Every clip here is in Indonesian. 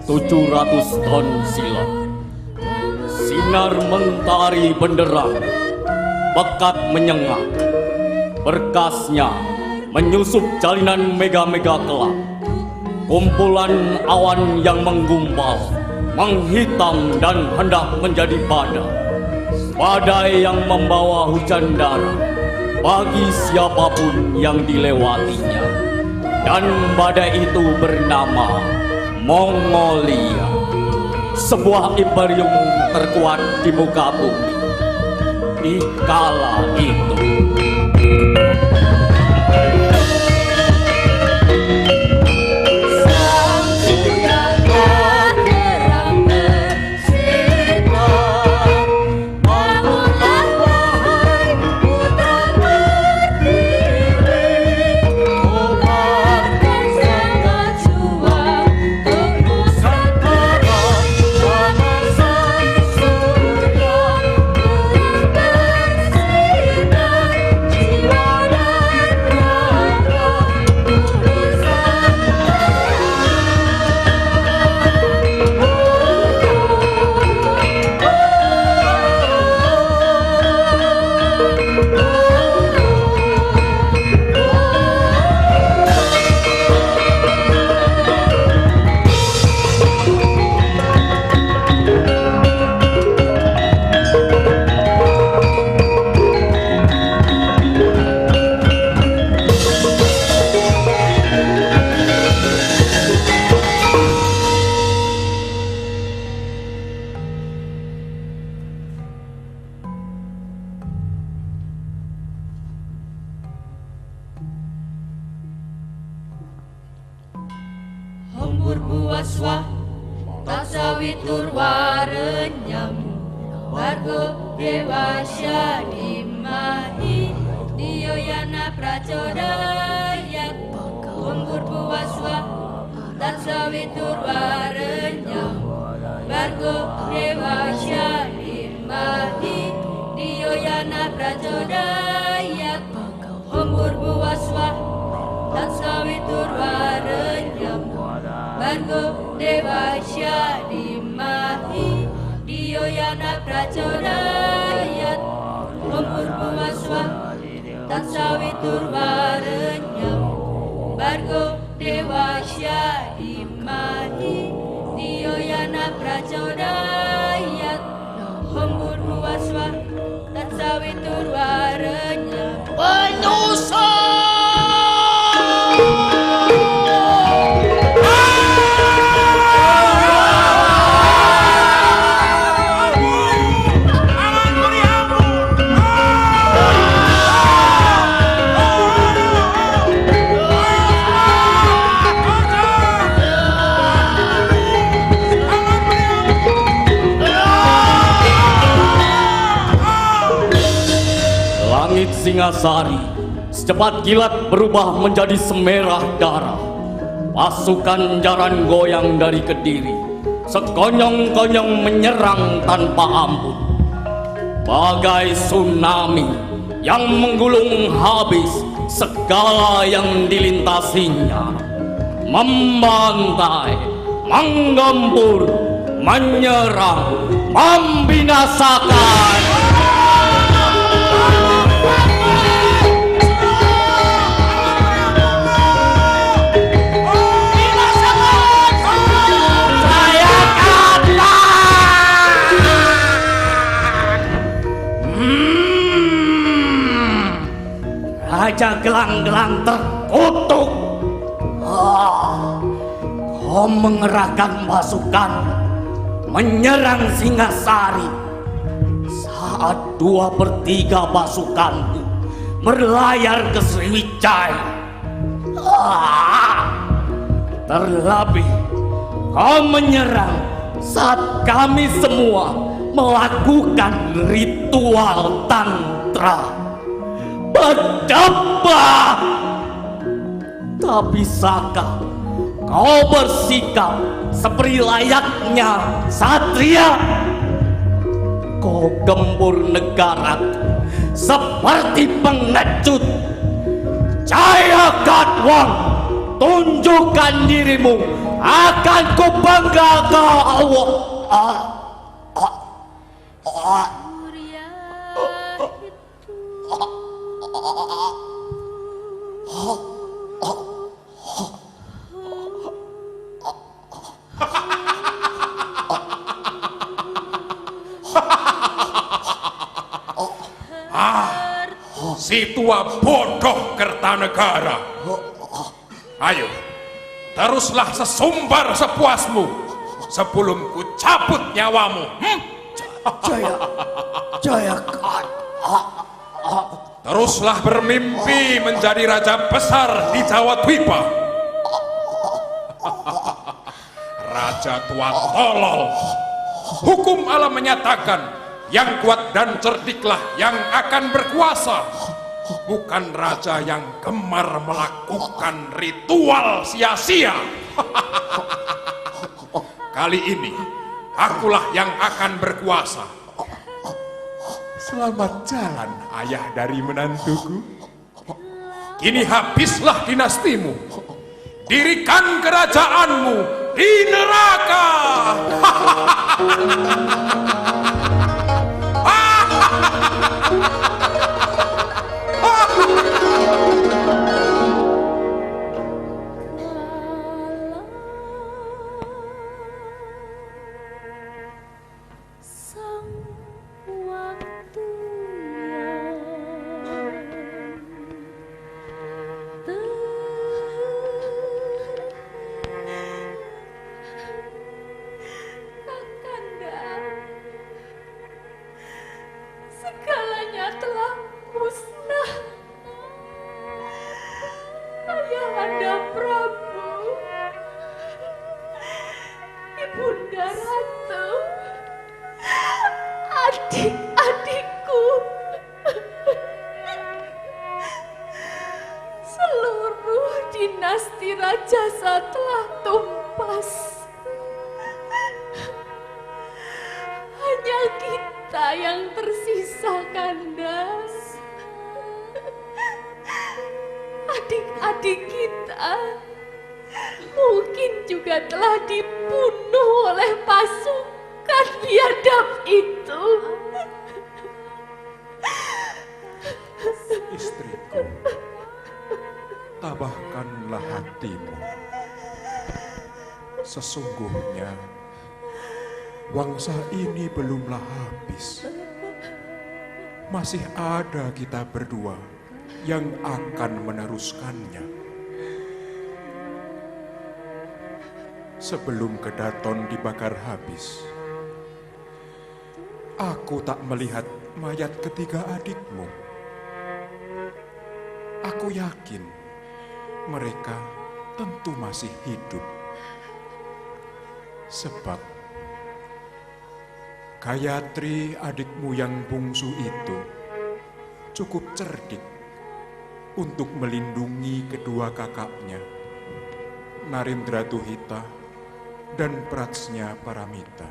700 ton silam. Sinar mentari benderang, pekat menyengat. Berkasnya menyusup jalinan mega-mega kelap. Kumpulan awan yang menggumpal, menghitam dan hendak menjadi badai. Badai yang membawa hujan darah bagi siapapun yang dilewatinya. Dan badai itu bernama Mongolia, sebuah imperium terkuat di muka bumi di kala itu. Hembur buaswa tasawitur warenyam wargo dewasya dimahi diyoyana pracodaya. Hembur buaswa tasawitur warenyam wargo dewasya dimahi diyoyana pracodaya. Hembur buaswa tasawitur warenyam wargo dewasya dimahi diyoyana pracodayat. Hembur buaswa tasawitur warenyam wargo dewasya dimahi diyoyana pracodayat. Hembur buaswa tasawitur warenyam Penusa. Langit Singasari secepat kilat berubah menjadi semerah darah. Pasukan jaran goyang dari Kediri sekonyong-konyong menyerang tanpa ampun. Bagai tsunami yang menggulung habis segala yang dilintasinya. Membantai, menggempur, menyerang, membinasakan. Raja gelang-gelang terkutuk. Kau mengerahkan pasukan menyerang Singasari saat 2/3 pasukanku berlayar ke Sriwijaya. Terlebih kau menyerang saat kami semua melakukan ritual tantra. Bedebah! Tak bisakah kau bersikap seperti layaknya satria? Kau gempur negaraku seperti pengecut. Jaya Gadwang, tunjukkan dirimu, akan kubanggakan. Surya Si tua bodoh Kertanegara. Ayo, teruslah sesumbar sepuasmu sebelum ku cabut nyawamu. Jayakan. Teruslah bermimpi menjadi raja besar di Jawa Dwipa. Raja tua tolol. Hukum alam menyatakan yang kuat dan cerdiklah yang akan berkuasa, bukan raja yang gemar melakukan ritual sia-sia. Kali ini akulah yang akan berkuasa. Selamat jalan, ayah dari menantuku. Kini habislah dinastimu. Dirikan kerajaanmu di neraka. segalanya telah musnah. Ayahanda Prabu, Ibunda Ratu, adik-adikku, seluruh dinasti Rajasa telah tumpas. Hanya kita yang tersisa, Kandas. Adik-adik kita mungkin juga telah dibunuh oleh pasukan biadab itu. Istriku, tabahkanlah hatimu. Sesungguhnya wangsa ini belumlah habis. Masih ada kita berdua yang akan meneruskannya. Sebelum Kedaton dibakar habis, aku tak melihat mayat ketiga adikmu. Aku yakin mereka tentu masih hidup. Sebab Gayatri adikmu yang bungsu itu cukup cerdik untuk melindungi kedua kakaknya, Narendratuhita dan Pratsnya Paramita.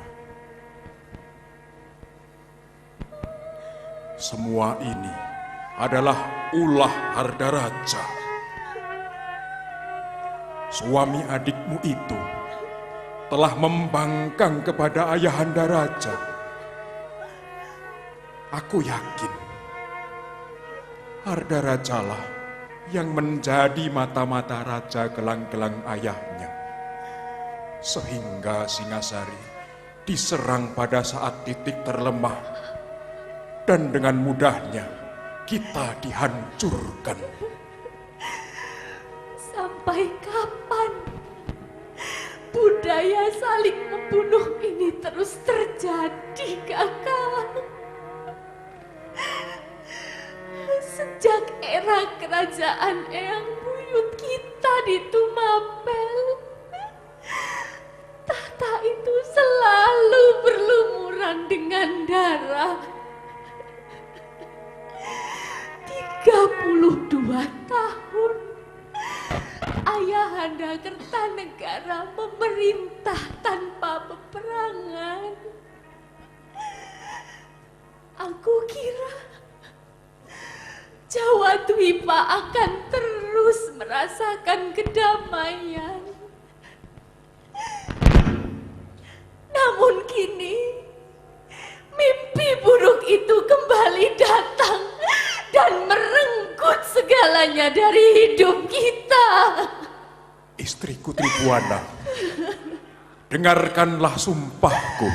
Semua ini adalah ulah Hardaraja. Suami adikmu itu telah membangkang kepada Ayahanda Raja. Aku yakin Hardaraja lah yang menjadi mata-mata raja gelang-gelang ayahnya, sehingga Singasari diserang pada saat titik terlemah, dan dengan mudahnya kita dihancurkan. Sampai kapan budaya saling membunuh ini terus terjadi, Kakak? Sejak era kerajaan Eyang Buyut kita di Tumapel, tahta itu selalu berlumuran dengan darah. 32 tahun Ayahanda Kertanegara memerintah tanpa peperangan. Aku kira Jawa Dwipa akan terus merasakan kedamaian. Namun kini mimpi buruk itu kembali datang dan merenggut segalanya dari hidup kita. Istriku Tribuana, dengarkanlah sumpahku.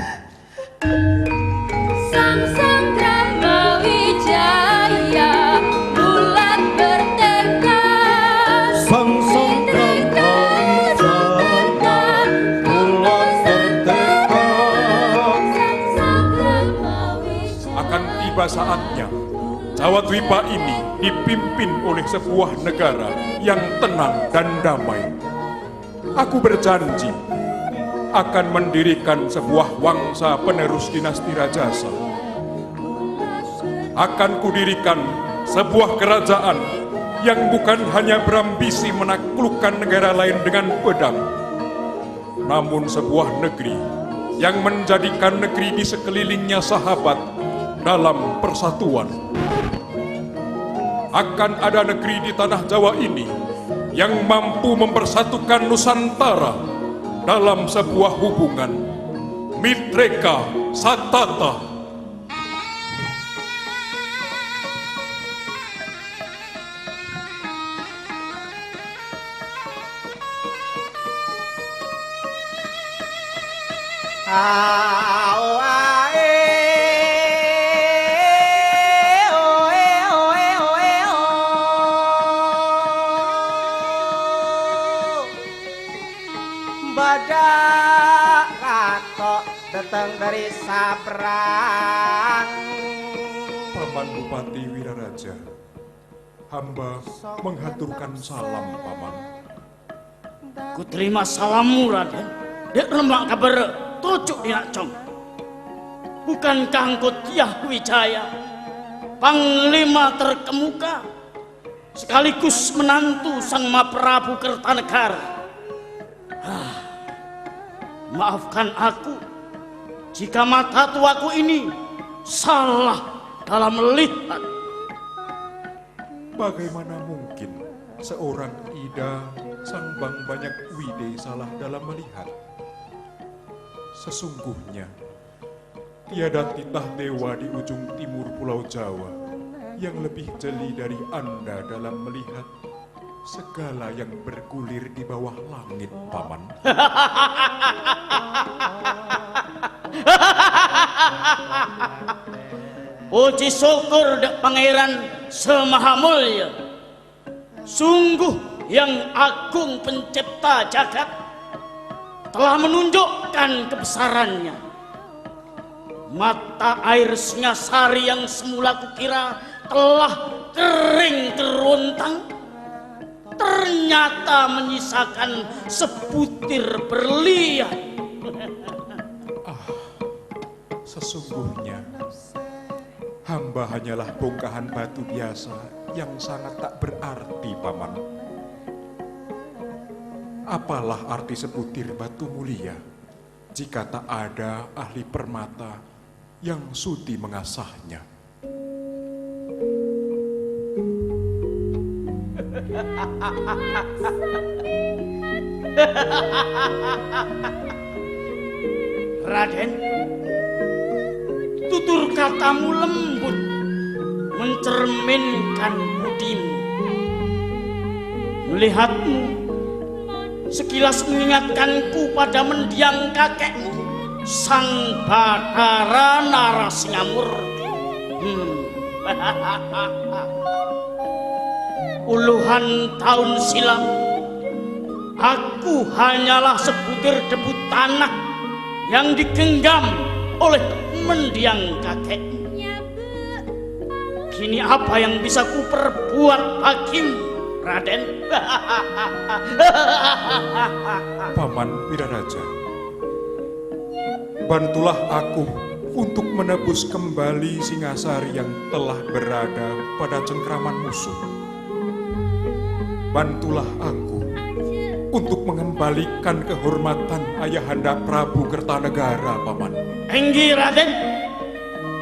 Sang Brahma Wijaya bulat bertekad. Sang Brahma Wijaya bulat bertekad. Akan tiba saatnya Jawa Dwipa ini dipimpin oleh sebuah negara yang tenang dan damai. Aku berjanji akan mendirikan sebuah wangsa penerus dinasti Rajasa. Akan kudirikan sebuah kerajaan yang bukan hanya berambisi menaklukkan negara lain dengan pedang, namun sebuah negeri yang menjadikan negeri di sekelilingnya sahabat dalam persatuan. Akan ada negeri di tanah Jawa ini yang mampu mempersatukan Nusantara dalam sebuah hubungan Mitreka Satata. Badak ratok datang dari sabrang. Paman Bupati Wiraraja, hamba menghaturkan salam, Paman. Ku terima salammu, Raden. Dek rembang kabar tujuk dinak cong. Bukankah engkau Dyah Wijaya, panglima terkemuka, sekaligus menantu Sang Mahaprabu Kertanegara? Maafkan aku jika mata tuaku ini salah dalam melihat. Bagaimana mungkin seorang Ida Sang Bang Banyak Wide salah dalam melihat? Sesungguhnya tiada titah dewa di ujung timur Pulau Jawa yang lebih jeli dari Anda dalam melihat segala yang bergulir di bawah langit, Paman. Puji syukur Dek Pangeran Semahamulya. Sungguh yang agung pencipta jagat telah menunjukkan kebesarannya. Mata air Singasari yang semula kukira telah kering kerontang, ternyata menyisakan sebutir berlian. Sesungguhnya hamba hanyalah bongkahan batu biasa yang sangat tak berarti, Paman. Apalah arti sebutir batu mulia jika tak ada ahli permata yang sudi mengasahnya? Raden, tutur katamu lembut, mencerminkan budimu. Melihatmu sekilas mengingatkanku pada mendiang kakekmu, Sang Bathara Narasingamurti. Puluhan tahun silam, aku hanyalah sebutir debu tanah yang digenggam oleh mendiang kakekmu. Kini apa yang bisa ku perbuat bagimu, Raden? Paman Wiraraja, bantulah aku untuk menebus kembali Singasari yang telah berada pada cengkraman musuh. Bantulah aku untuk mengembalikan kehormatan Ayahanda Prabu Kertanegara, Paman. Enggi Raden,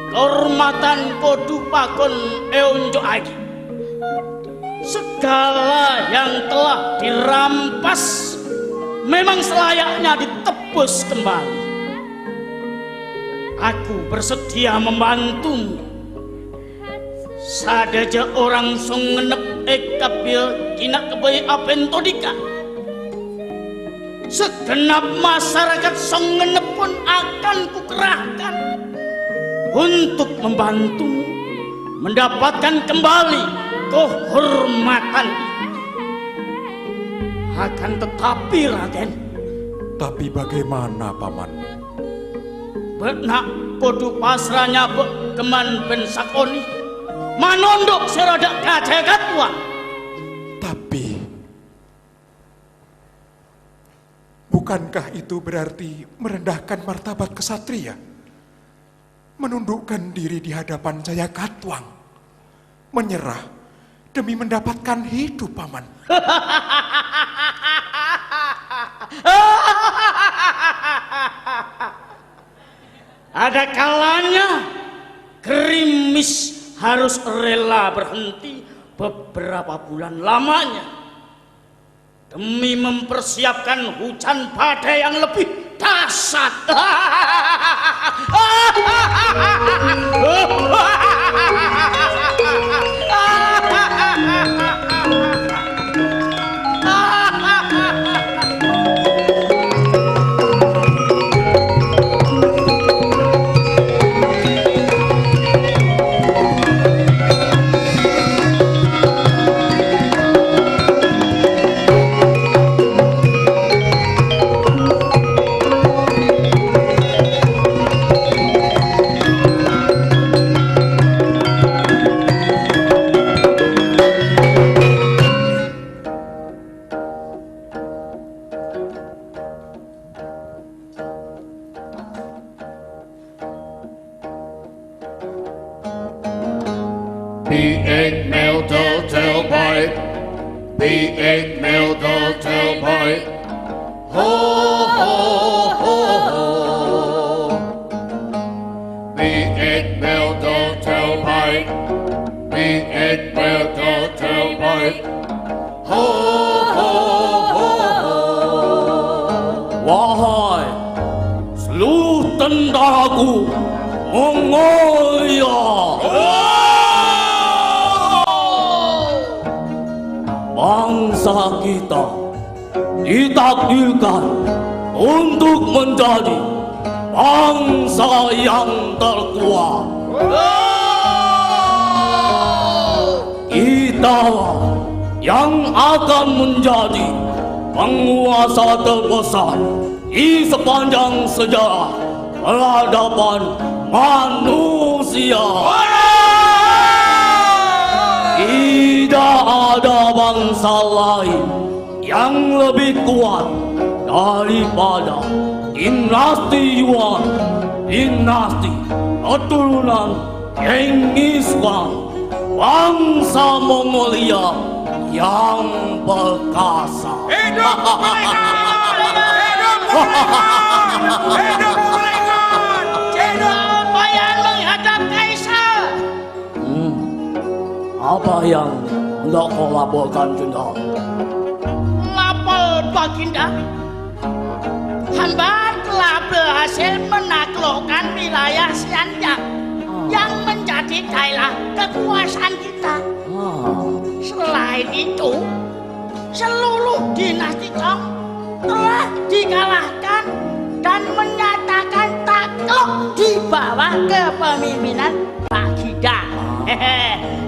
kehormatan kodu pakon eonjo agi. segala yang telah dirampas memang selayaknya ditebus kembali. Aku bersedia membantumu. Sadaja orang song ngenep ekabil kina kebayi apentodika. Segenap masyarakat song ngenep pun akan kukerahkan untuk membantumu mendapatkan kembali kehormatan. Akan tetapi Raden, Tapi bagaimana, Paman? benak podo pasrahnya keman ben sakoni manondok serodak gajah tua. Tapi bukankah itu berarti merendahkan martabat kesatria? Menundukkan diri di hadapan Jaya Katwang, menyerah demi mendapatkan hidup, Paman. Ada kalanya gerimis harus rela berhenti beberapa bulan lamanya demi mempersiapkan hujan badai yang lebih dahsyat. Biik meldel telbike, biik meldel telbike. Ho ho ho ho. Biik meldel telbike, biik meldel telbike. Ho ho ho ho. Wahai seluruh tentaraku, Mongolia, bangsa kita ditakdirkan untuk menjadi bangsa yang terkuat. Kita yang akan menjadi penguasa terbesar di sepanjang sejarah peradaban manusia. Tidak ada bangsa lain yang lebih kuat daripada dinasti Yuan, dinasti keturunan Genghis Khan, bangsa Mongolia yang perkasa. Hidup Mongolia! Hidup bayan menghadap kaisar. Apa yang hendak kau laporkan, Jenderal? Lapor Baginda, hamba telah berhasil menaklukkan wilayah Sianjang yang menjadi daerah kekuasaan kita. Selain itu, seluruh dinasti Tong telah dikalahkan dan menyatakan takluk di bawah kepemimpinan Baginda.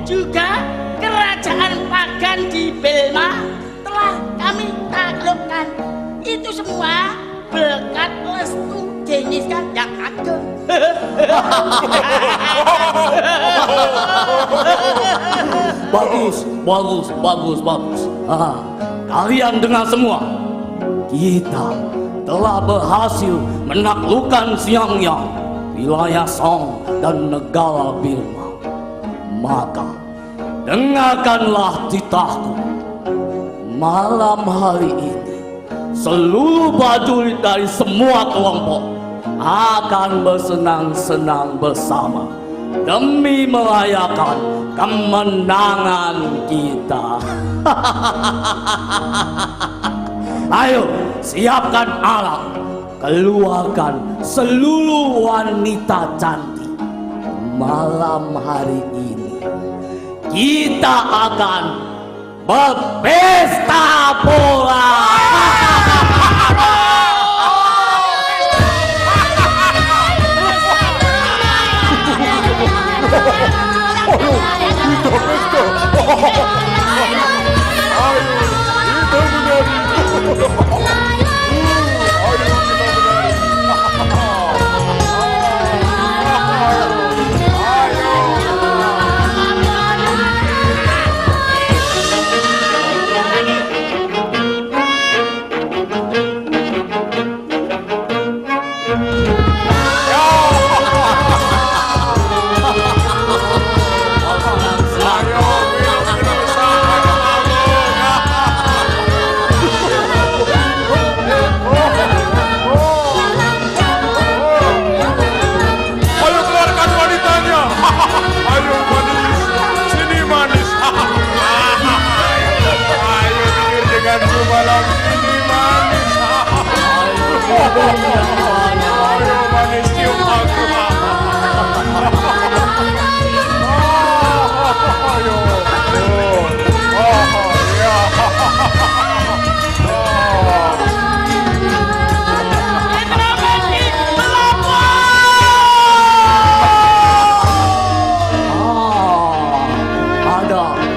Juga kerajaan Pagan di Belma telah kami taklukkan. Itu semua berkat restu Genghis Khan yang agung. Bagus. Kalian dengar semua. Kita telah berhasil menaklukkan Xiangyang, wilayah Song dan negara Birma. Maka dengarkanlah titahku. Malam hari ini seluruh prajurit dari semua kelompok akan bersenang-senang bersama demi merayakan kemenangan kita. Ayo, siapkan alat, keluarkan seluruh wanita cantik. Malam hari ini kita akan berpesta bola.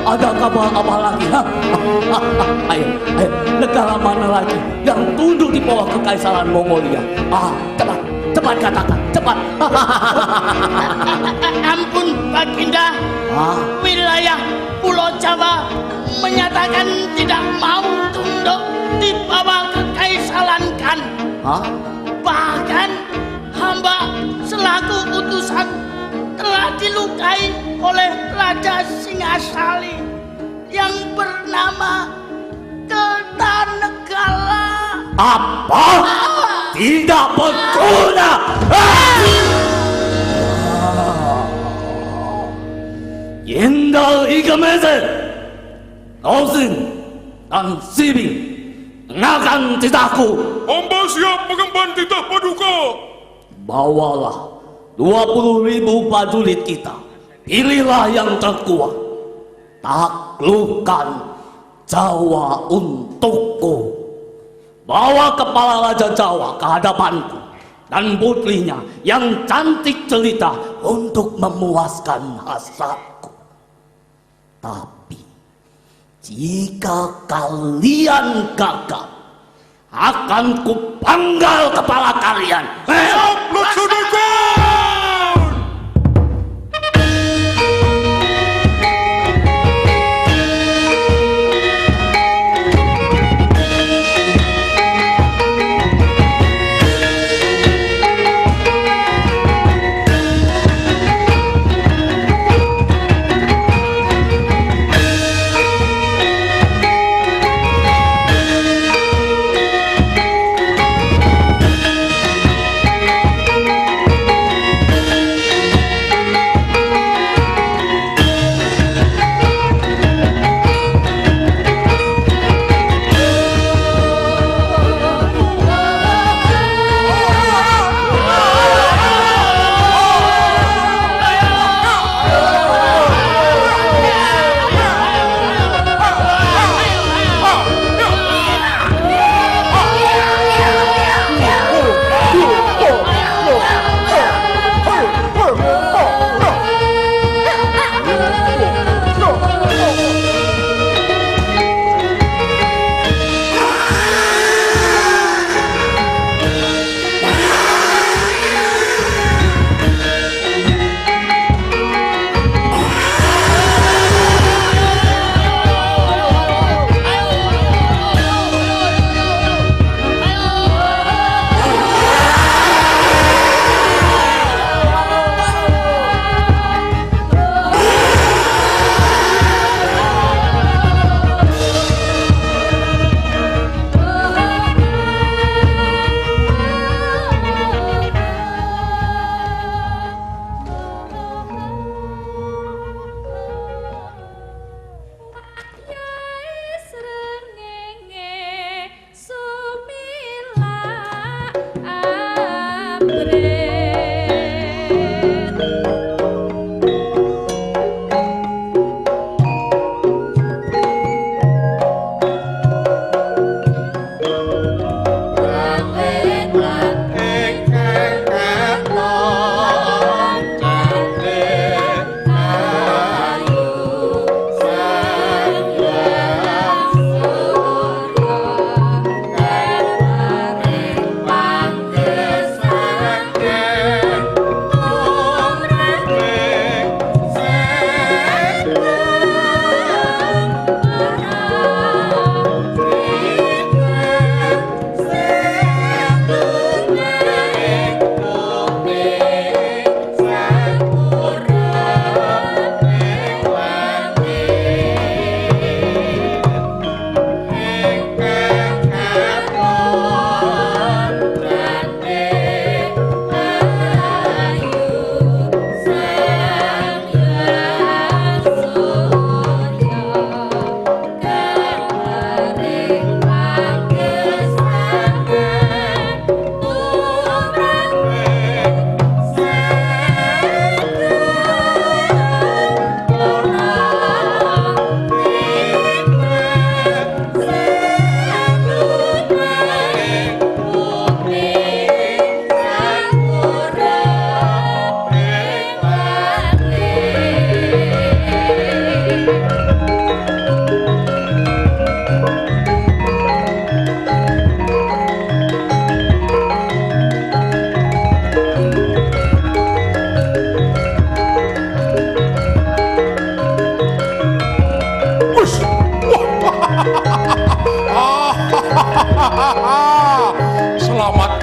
Ada kabar apa lagi? Ayo, negara mana lagi yang tunduk di bawah kekaisaran Mongolia? Cepat katakan, cepat. Ampun Baginda, wilayah Pulau Jawa menyatakan tidak mau tunduk di bawah kekaisaran Khan. Bahkan hamba selaku utusan telah dilukai oleh Raja Singasali yang bernama Kertanegara. Apa? Tidak berguna. Jenderal Igamese, Osin dan Sibi mengenakan titahku. Hamba siap mengemban titah paduka. Bawalah 20.000 prajurit kita. Pilihlah yang terkuat. Taklukkan Jawa untukku. Bawa kepala Raja Jawa ke hadapanku dan putrinya yang cantik jelita untuk memuaskan hasratku. Tapi jika kalian gagal, akan kupanggal kepala kalian. Laksanakan!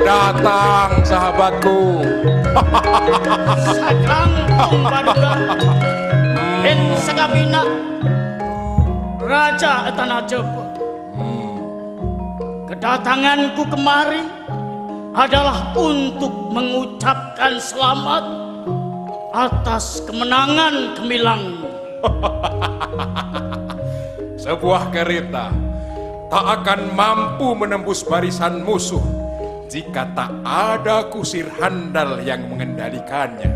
datang sahabatku. Sakangkung Paduka dan Sagabina Raja Tanajaba. Kedatanganku kemari adalah untuk mengucapkan selamat atas kemenangan gemilang. Sebuah kereta tak akan mampu menembus barisan musuh jika tak ada kusir handal yang mengendalikannya.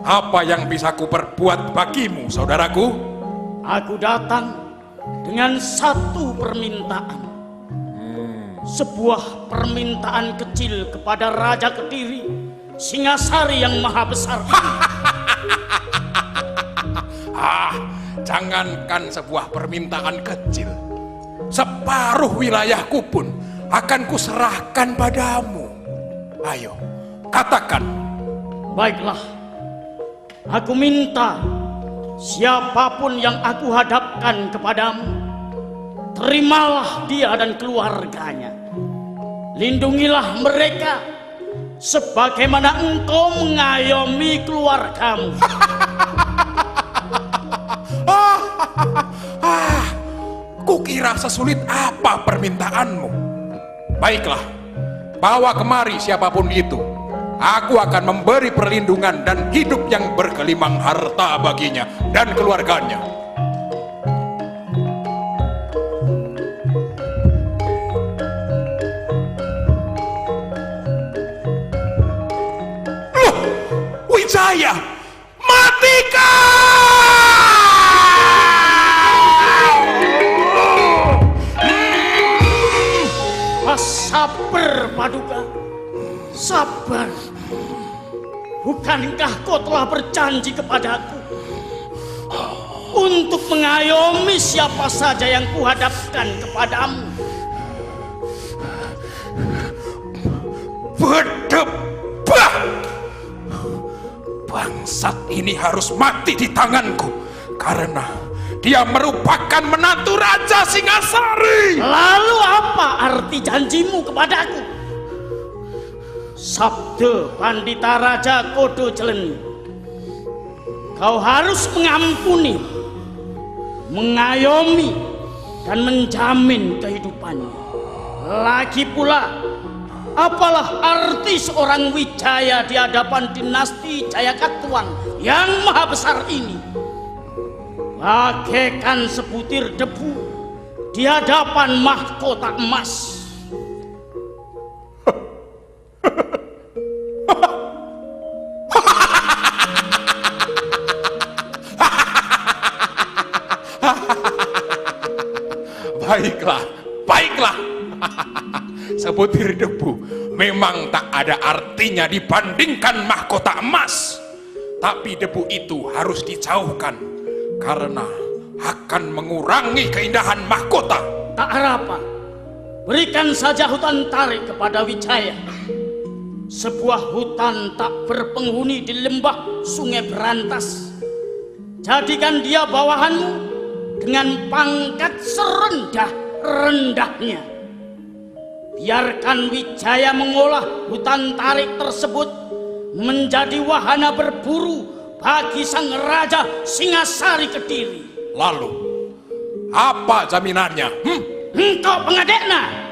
Apa yang bisa ku perbuat bagimu, saudaraku? Aku datang dengan satu permintaan. Sebuah permintaan kecil kepada Raja Kediri, Singasari yang maha besar. Jangankan sebuah permintaan kecil, separuh wilayahku pun akan kuserahkan padamu. Ayo, katakan. Baiklah, aku minta siapapun yang aku hadapkan kepadamu, terimalah dia dan keluarganya. Lindungilah mereka sebagaimana engkau mengayomi keluargamu. Kukira sesulit apa permintaanmu. Baiklah, bawa kemari siapapun itu. Aku akan memberi perlindungan dan hidup yang bergelimang harta baginya dan keluarganya. Loh, Wijaya, matikan! Sabar Paduka, sabar. Bukankah kau telah berjanji kepadaku untuk mengayomi siapa saja yang kuhadapkan kepadamu? Berdebah! Bangsat ini harus mati di tanganku karena dia merupakan menantu Raja Singasari. Lalu apa arti janjimu kepadaku? Sabda Pandita Raja Kodo Jeleni, kau harus mengampuni, mengayomi, dan menjamin kehidupannya. Lagi pula, apalah arti seorang Wijaya di hadapan dinasti Jayakatwang yang maha besar ini? Bagaikan sebutir debu di hadapan mahkota emas. Baiklah, baiklah. Sebutir debu memang tak ada artinya dibandingkan mahkota emas. Tapi debu itu harus dijauhkan karena akan mengurangi keindahan mahkota. Tak apa, berikan saja hutan tarik kepada Wijaya. Sebuah hutan tak berpenghuni di lembah Sungai Berantas. Jadikan dia bawahanmu dengan pangkat serendah-rendahnya. Biarkan Wijaya mengolah hutan tarik tersebut menjadi wahana berburu bagi sang Raja Singasari Kediri. Lalu, apa jaminannya? Engkau pengadekna.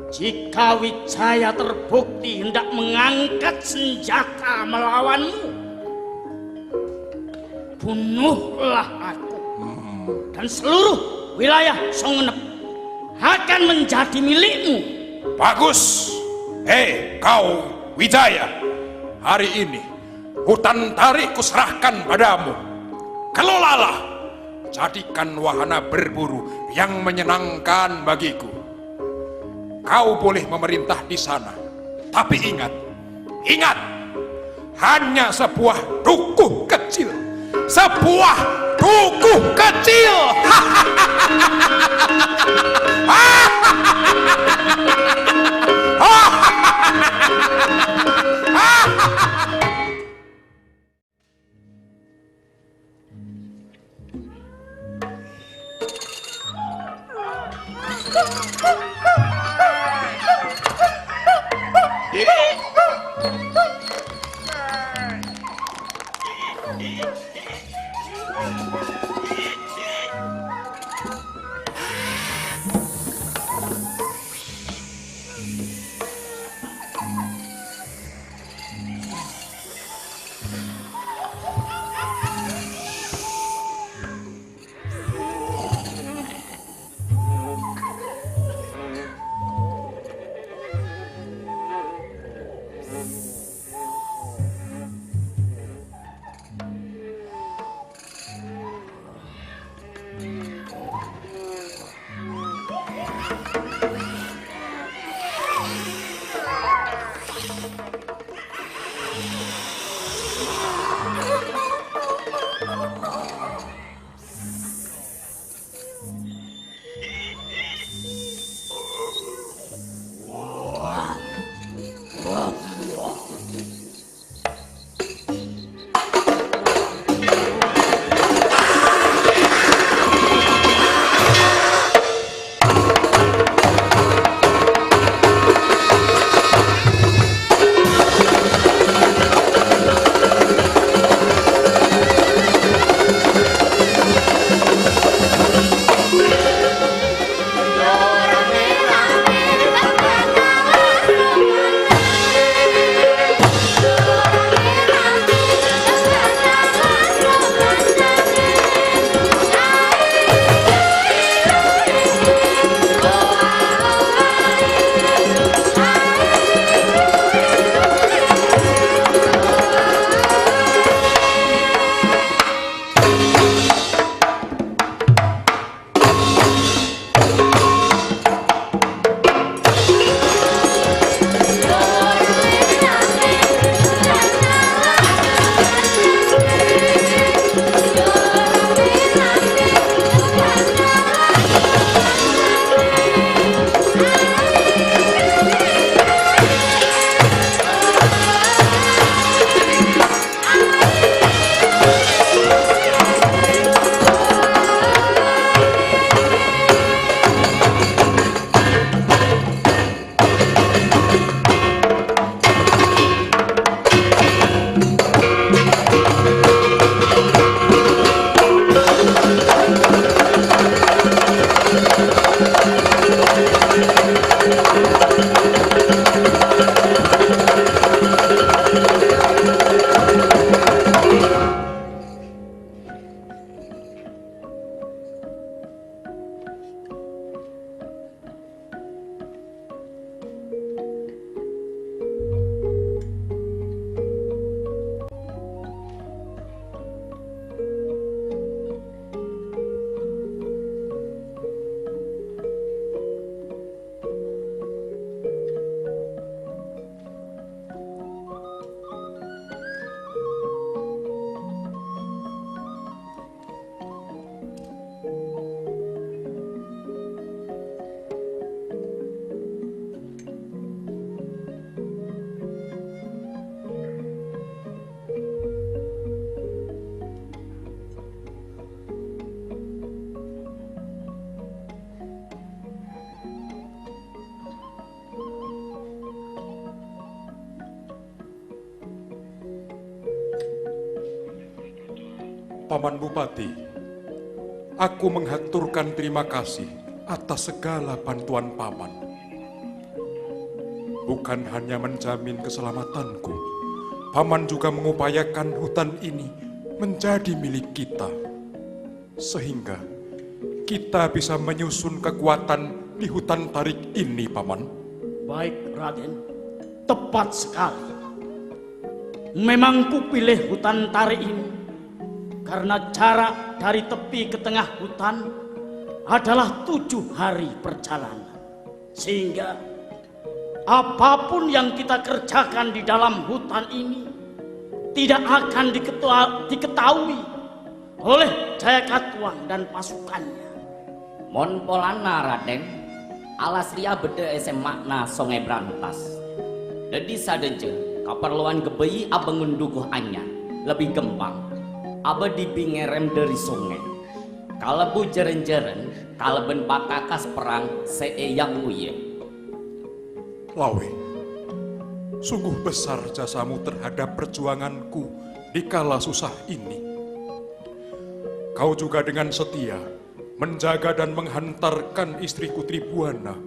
Jika Wijaya terbukti hendak mengangkat senjata melawanmu, bunuhlah aku. Dan seluruh wilayah Songenep akan menjadi milikmu. Bagus. Hei, kau Wijaya, hari ini hutan tarik kuserahkan padamu. Kelolalah, jadikan wahana berburu yang menyenangkan bagiku. Kau boleh memerintah di sana, tapi ingat, hanya sebuah dukuh kecil, sebuah dukuh kecil. Paman Bupati, aku menghaturkan terima kasih atas segala bantuan Paman. Bukan hanya menjamin keselamatanku, Paman juga mengupayakan hutan ini menjadi milik kita. Sehingga kita bisa menyusun kekuatan di hutan tarik ini, Paman. Baik, Raden. Tepat sekali. Memang kupilih hutan tarik ini karena jarak dari tepi ke tengah hutan adalah 7 hari perjalanan. Sehingga apapun yang kita kerjakan di dalam hutan ini tidak akan diketahui oleh Jayakatwang dan pasukannya. Mon polana Raden, alas ria beda esem makna songai berantas. Jadi sadenje keperluan gebeyi abangun dukuh anyar lebih gembang aba dibingerem dari sungai. kalebu jeren-jeren kaleben pakakas perang seeyang uye. Lawe, sungguh besar jasamu terhadap perjuanganku di kala susah ini. Kau juga dengan setia menjaga dan menghantarkan istriku Tribuana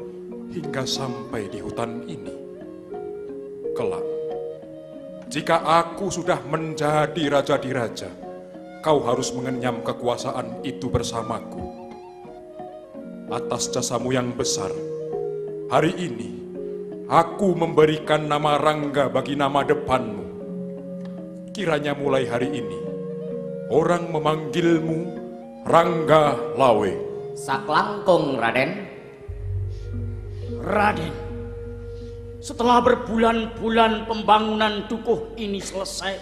hingga sampai di hutan ini. Kelak, jika aku sudah menjadi raja di raja, kau harus mengenyam kekuasaan itu bersamaku. Atas jasamu yang besar, hari ini aku memberikan nama Rangga bagi nama depanmu. Kiranya mulai hari ini, orang memanggilmu Rangga Lawe. Saklangkung, Raden. Raden, setelah berbulan-bulan pembangunan dukuh ini selesai,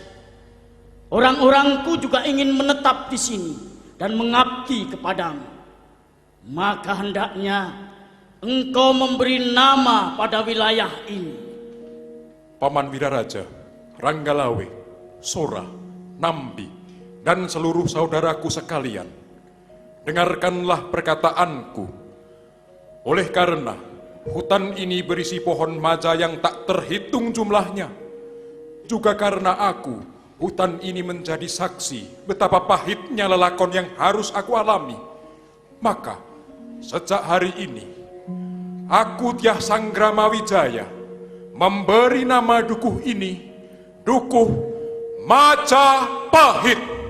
orang-orangku juga ingin menetap di sini dan mengabdi kepadamu. Maka hendaknya engkau memberi nama pada wilayah ini. Paman Wiraraja, Rangga Lawe, Sora, Nambi, dan seluruh saudaraku sekalian, dengarkanlah perkataanku. Oleh karena hutan ini berisi pohon maja yang tak terhitung jumlahnya, juga karena aku, hutan ini menjadi saksi betapa pahitnya lelakon yang harus aku alami, maka sejak hari ini, aku Dyah Sanggrama Wijaya memberi nama dukuh ini Dukuh Majapahit.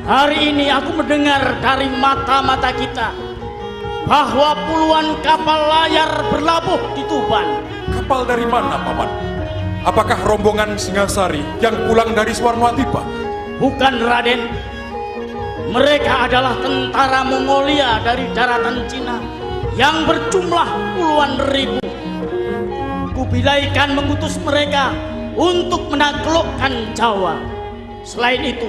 Hari ini aku mendengar dari mata-mata kita bahwa puluhan kapal layar berlabuh di Tuban. Kapal dari mana, Paman? Apakah rombongan Singasari yang pulang dari Swarnawadipa? Bukan, Raden. Mereka adalah tentara Mongolia dari daratan Cina yang berjumlah puluhan ribu. Kubilaikan mengutus mereka untuk menaklukkan Jawa. Selain itu,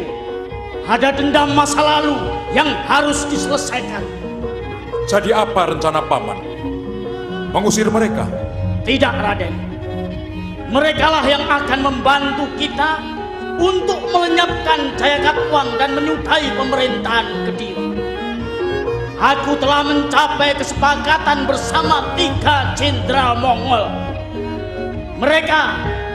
ada dendam masa lalu yang harus diselesaikan. Jadi apa rencana Paman? Mengusir mereka? Tidak, Raden. Merekalah yang akan membantu kita untuk melenyapkan Jayakatwang dan menyudahi pemerintahan Kediri. Aku telah mencapai kesepakatan bersama 3 jenderal Mongol. Mereka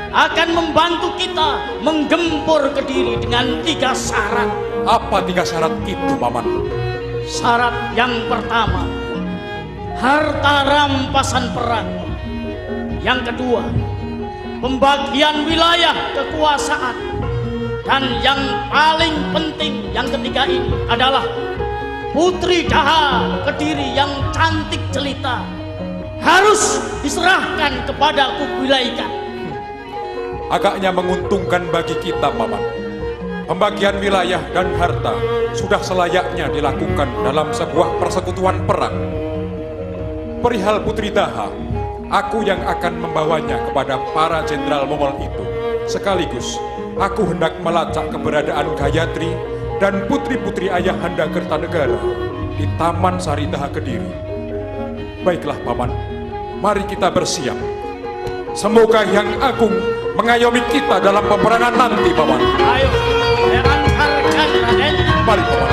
akan membantu kita menggempur Kediri dengan 3 syarat. Apa 3 syarat itu, Paman? Syarat yang pertama, harta rampasan perang. Yang kedua, pembagian wilayah kekuasaan. Dan yang paling penting, yang ketiga ini adalah Putri Daha Kediri yang cantik jelita harus diserahkan kepada Kubilaikan. Agaknya menguntungkan bagi kita, Paman. Pembagian wilayah dan harta sudah selayaknya dilakukan dalam sebuah persekutuan perang. Perihal Putri Daha, aku yang akan membawanya kepada para jenderal Mongol itu. Sekaligus, aku hendak melacak keberadaan Gayatri dan putri-putri Ayahanda Kertanegara di Taman Sari Daha Kediri. Baiklah, Paman, mari kita bersiap. Semoga Yang Agung mengayomi kita dalam peperangan nanti, Paman. Ayo, antarkan, Raden. Mari, Paman.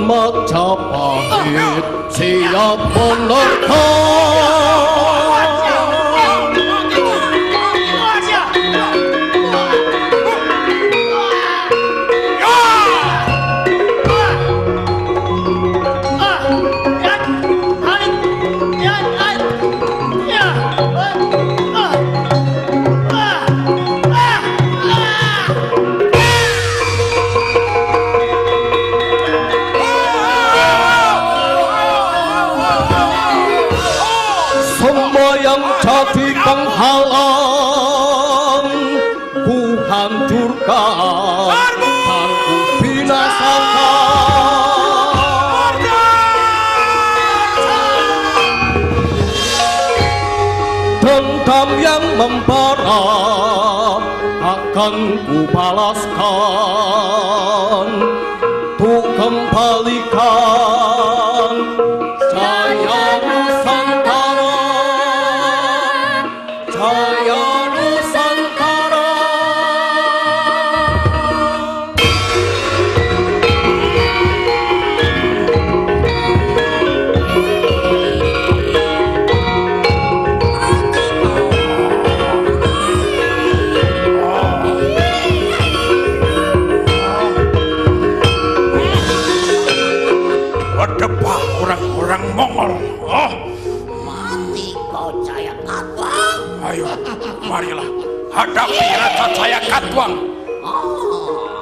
Majapahit siap menerkam. hancurkan, aku binasakan. Dendam yang membara akan ku balaskan, ku kembalikan jaya Nusantara, jaya Nusantara. Berdebah orang-orang Mongol. Mati kau Jaya Katwang. Ayo, marilah hadapi Raja Jaya Katwang.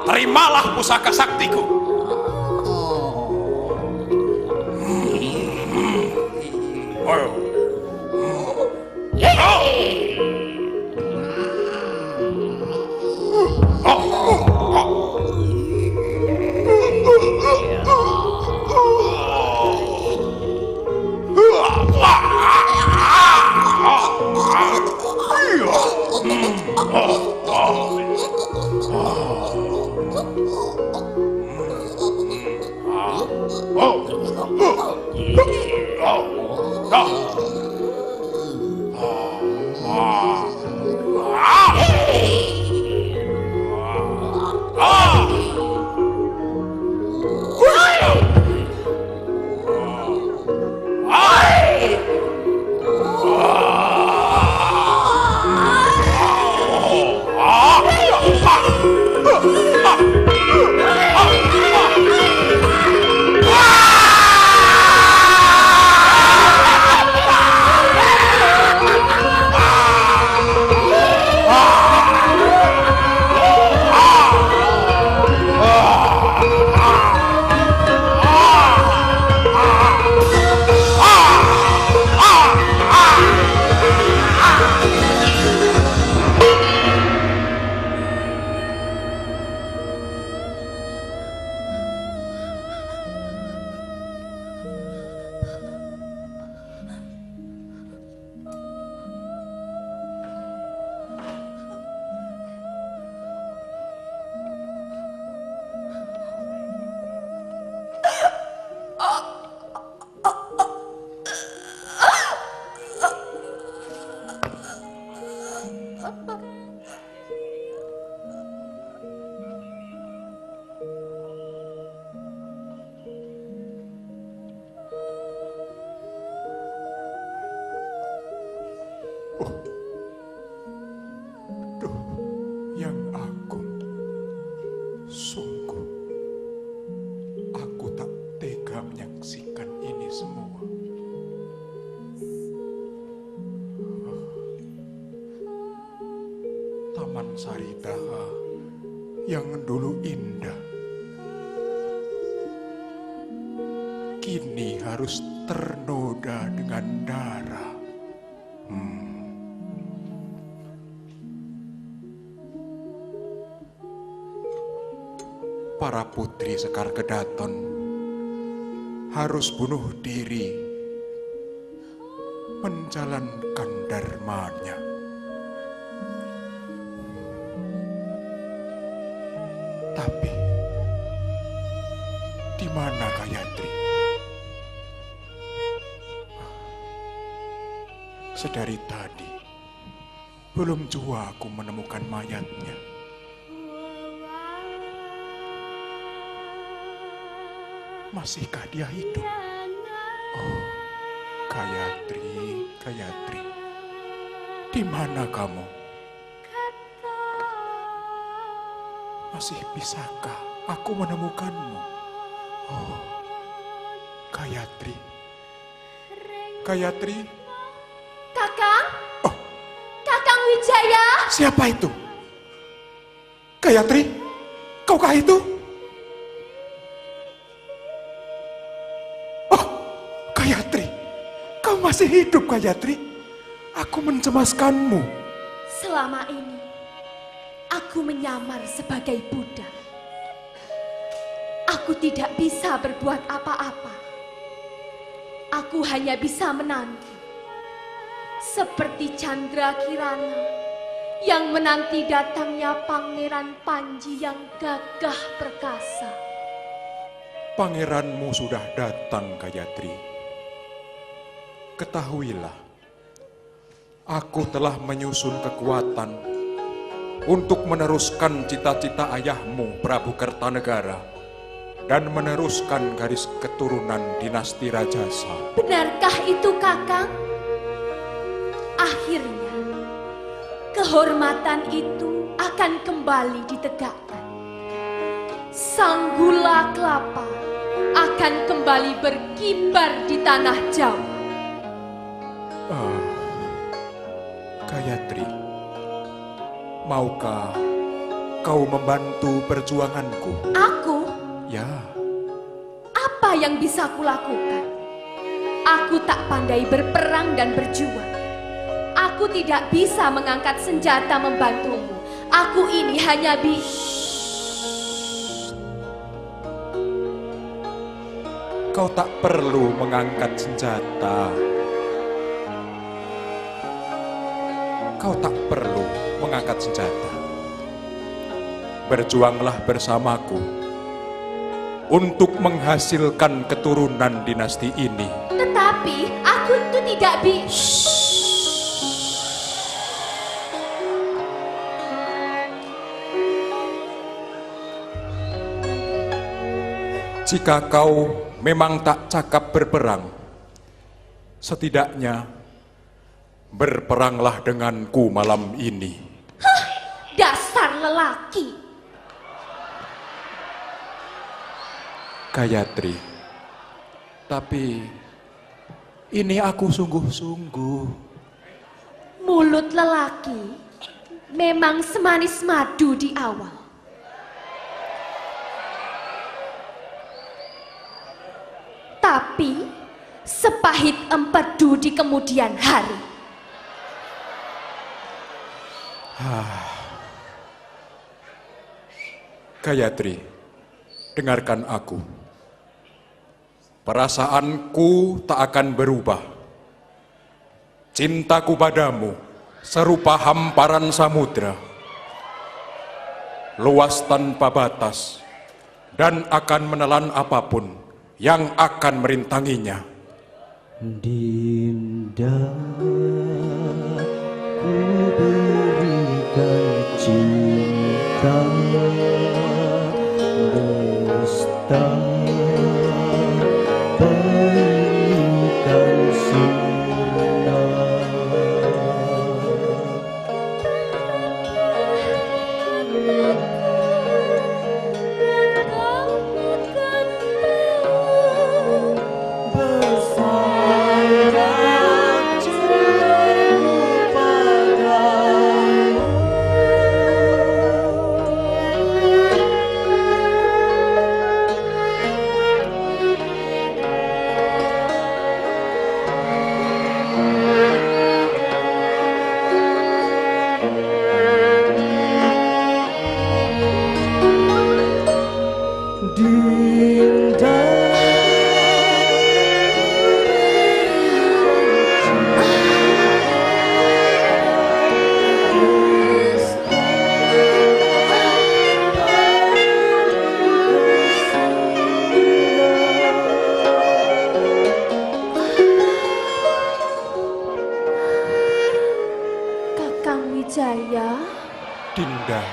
Terimalah pusaka saktiku. Ayo. Yang agung, sungguh aku tak tega menyaksikan ini semua. Taman Saridaha yang dulu indah kini harus ternoda dengan darah. Para putri Sekar Kedaton harus bunuh diri menjalankan dharmanya. Tapi di mana Gayatri? Sedari tadi belum jua aku menemukan mayatnya. Masihkah dia hidup? Oh, Gayatri, Gayatri, di mana kamu? Masih bisakah aku menemukanmu? Oh, Gayatri, Gayatri. Kakang? Oh, Kakang Wijaya? siapa itu? Gayatri, kaukah itu? Gayatri, kau masih hidup, Gayatri. Aku mencemaskanmu. Selama ini, aku menyamar sebagai budak. Aku tidak bisa berbuat apa-apa. Aku hanya bisa menanti. Seperti Chandra Kirana yang menanti datangnya Pangeran Panji yang gagah perkasa. Pangeranmu sudah datang, Gayatri. Ketahuilah, aku telah menyusun kekuatan untuk meneruskan cita-cita ayahmu Prabu Kertanegara dan meneruskan garis keturunan dinasti Rajasa. Benarkah itu, Kakang? Akhirnya, kehormatan itu akan kembali ditegakkan. Sang gula kelapa akan kembali berkibar di tanah Jawa. Gayatri, maukah kau membantu perjuanganku? Aku? Ya. Apa yang bisa kulakukan? Aku tak pandai berperang dan berjuang. Aku tidak bisa mengangkat senjata membantumu. Aku ini hanya Kau tak perlu mengangkat senjata. Kau tak perlu mengangkat senjata. Berjuanglah bersamaku untuk menghasilkan keturunan dinasti ini. Tetapi aku itu tidak Jika kau memang tak cakap berperang, setidaknya berperanglah denganku malam ini. Dasar lelaki. Gayatri, tapi ini aku sungguh-sungguh. Mulut lelaki memang semanis madu di awal. Tapi sepahit empedu di kemudian hari. Gayatri, dengarkan aku. Perasaanku tak akan berubah. Cintaku padamu serupa hamparan samudra, luas tanpa batas, dan akan menelan apapun yang akan merintanginya. Dinda, ku berikan cinta, dusta, berikan sinar. Wijaya, Dinda,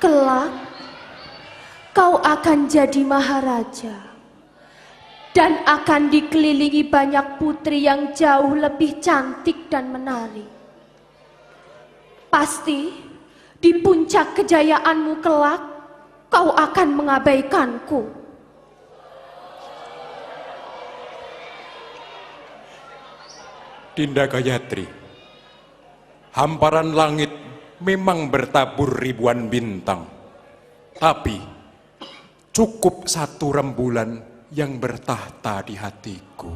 kelak kau akan jadi maharaja dan akan dikelilingi banyak putri yang jauh lebih cantik dan menarik. Pasti di puncak kejayaanmu kelak kau akan mengabaikanku. Dinda Gayatri, hamparan langit memang bertabur ribuan bintang, tapi cukup satu rembulan yang bertahta di hatiku.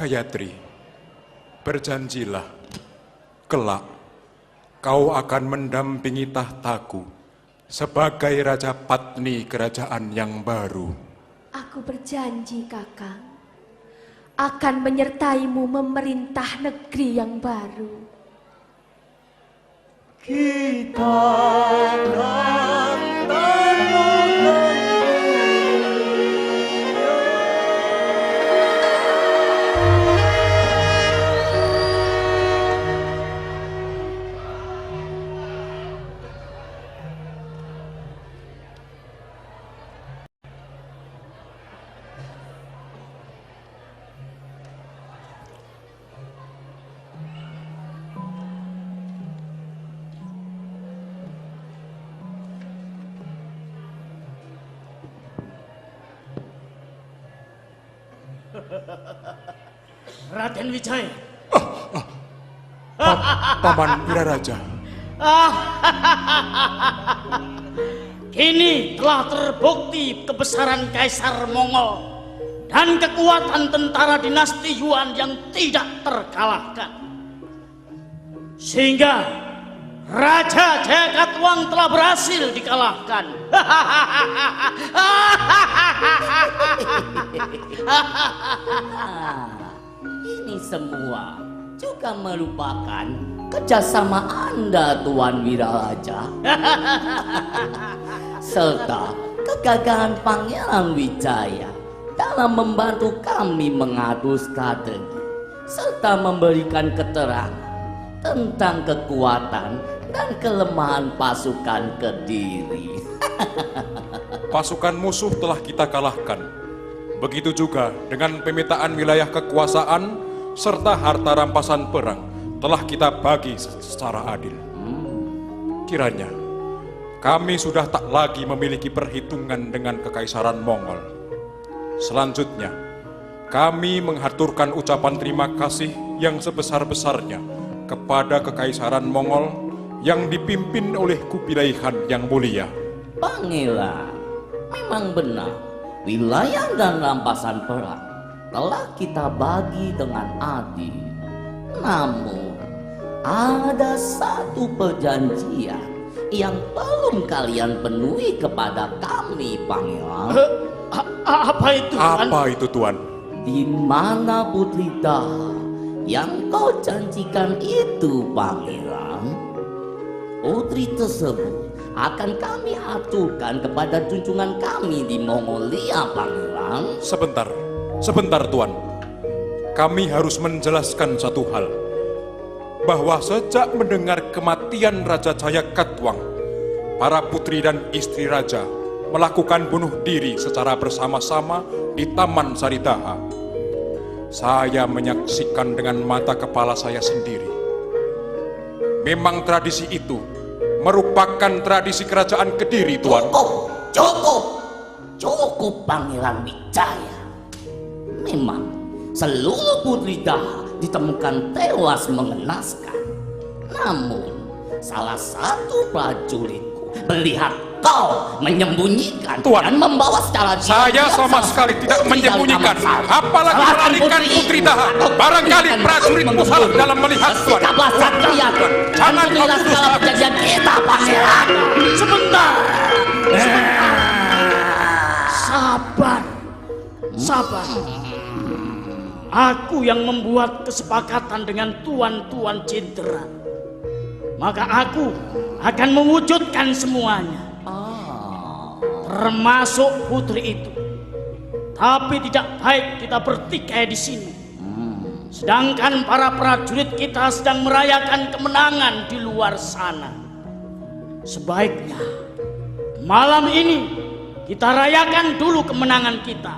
Gayatri, berjanjilah, kelak kau akan mendampingi tahtaku sebagai Raja Patni kerajaan yang baru. Aku berjanji, Kakang, akan menyertaimu memerintah negeri yang baru. Kita akan temukan Raden Wijaya. Paman Wiraraja. Kini telah terbukti kebesaran Kaisar Mongol dan kekuatan tentara dinasti Yuan yang tidak terkalahkan. Sehingga Raja Jayakatwang telah berhasil dikalahkan. Ini semua juga merupakan kerjasama Anda, Tuan Wiraraja, serta kegagahan Pangeran Wijaya dalam membantu kami mengatur strategi serta memberikan keterangan tentang kekuatan dan kelemahan pasukan Kediri. Pasukan musuh telah kita kalahkan. Begitu juga dengan pemetaan wilayah kekuasaan serta harta rampasan perang telah kita bagi secara adil. Kiranya kami sudah tak lagi memiliki perhitungan dengan Kekaisaran Mongol. Selanjutnya, kami menghaturkan ucapan terima kasih yang sebesar-besarnya kepada Kekaisaran Mongol yang dipimpin oleh Kubilai Khan yang mulia. Pangeran, memang benar wilayah dan rampasan perang telah kita bagi dengan adil. Namun, ada satu perjanjian yang belum kalian penuhi kepada kami, Pangeran. Apa itu, Tuan? Apa itu, Tuan? Di mana Putri Daha yang kau janjikan itu, Pangeran? Putri tersebut akan kami aturkan kepada junjungan kami di Mongolia, Pangeran. Sebentar, Tuan. Kami harus menjelaskan satu hal, bahwa sejak mendengar kematian Raja Jayakatwang, para putri dan istri raja melakukan bunuh diri secara bersama-sama di Taman Saridaha. Saya menyaksikan dengan mata kepala saya sendiri. Memang tradisi itu merupakan tradisi kerajaan Kediri, Tuan. Cukup, Pangeran Wijaya. Memang seluruh putri Daha ditemukan tewas mengenaskan. Namun, salah satu prajuritku melihat kau menyembunyikan Tuan, dan membawa secara saya sama sekali tidak menyembunyikan, apalagi melarikan Putri Daha. Barangkali prajuritmu salah dalam melihat, Tuan. Jangan kau tuduh aku. kejadian kita, Pangeran. Sebentar. Sabar. Aku yang membuat kesepakatan dengan Tuan-Tuan Cindera. Maka aku akan mewujudkan semuanya. Termasuk putri itu. Tapi tidak baik kita bertikai di sini. Sedangkan para prajurit kita sedang merayakan kemenangan di luar sana. Sebaiknya malam ini kita rayakan dulu kemenangan kita.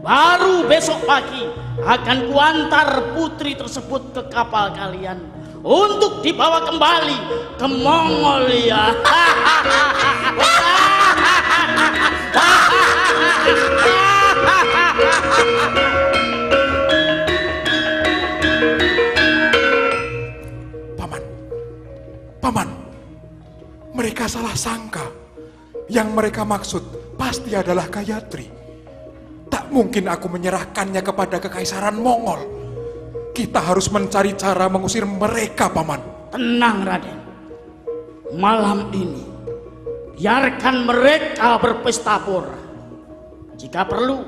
Baru besok pagi akan kuantar putri tersebut ke kapal kalian untuk dibawa kembali ke Mongolia. Paman, mereka salah sangka. Yang mereka maksud pasti adalah Gayatri. Tak mungkin aku menyerahkannya kepada Kekaisaran Mongol. Kita harus mencari cara mengusir mereka, Paman. Tenang, Raden. Malam ini, biarkan mereka berpesta pora. Jika perlu,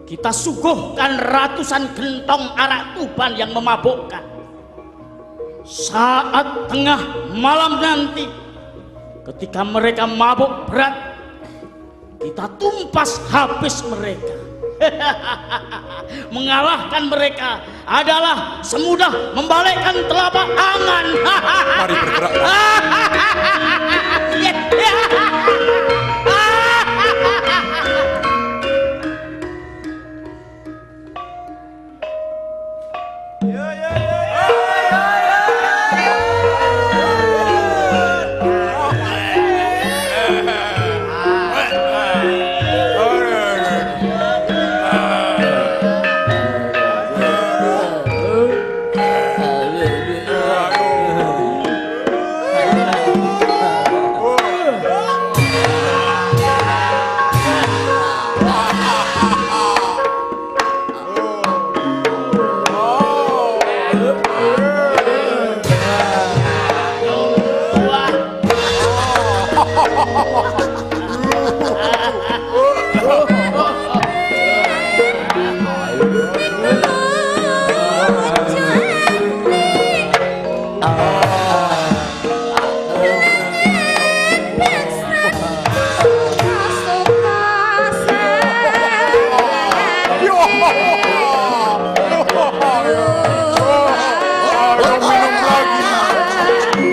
kita suguhkan ratusan gentong arak tuban yang memabukkan. Saat tengah malam nanti, ketika mereka mabuk berat, kita tumpas habis mereka. Mengalahkan mereka adalah semudah membalikkan telapak tangan. Mari bergerak.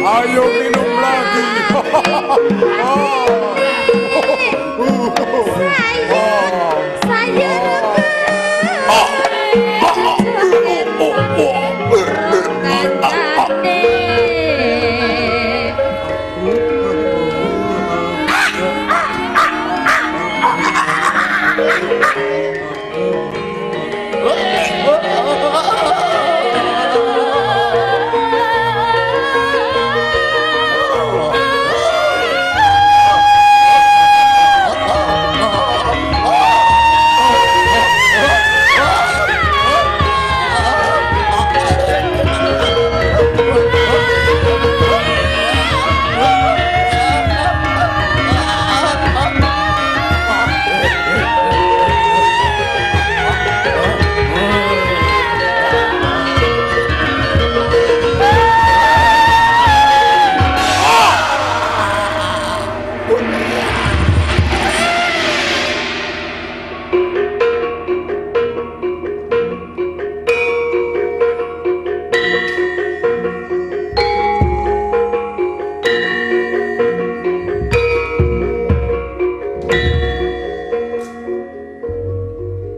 Ayo minum lagi.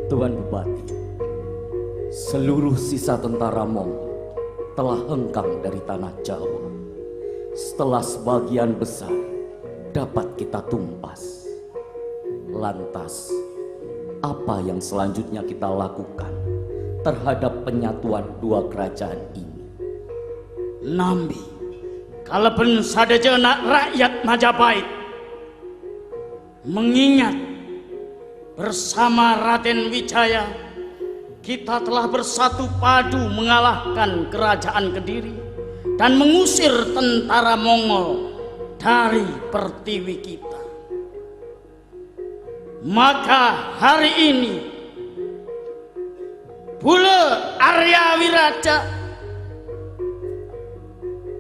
Tuan Bupati, seluruh sisa tentara Mongol telah hengkang dari tanah Jawa. Setelah sebagian besar dapat kita tumpas. Lantas, apa yang selanjutnya kita lakukan terhadap penyatuan dua kerajaan ini? Nambi, kalaupun sadajana rakyat Majapahit mengingat bersama Raden Wijaya kita telah bersatu padu mengalahkan kerajaan Kediri dan mengusir tentara Mongol dari pertiwi kita. Maka hari ini Bule Arya Wiraja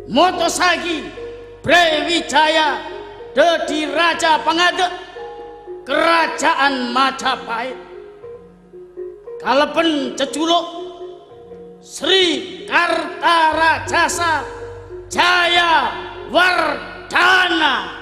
Motosagi Brawijaya Dedi Raja Pangadeg Kerajaan Majapahit kalaupun cejuluk Sri Kartarajasa Jaya Wardana.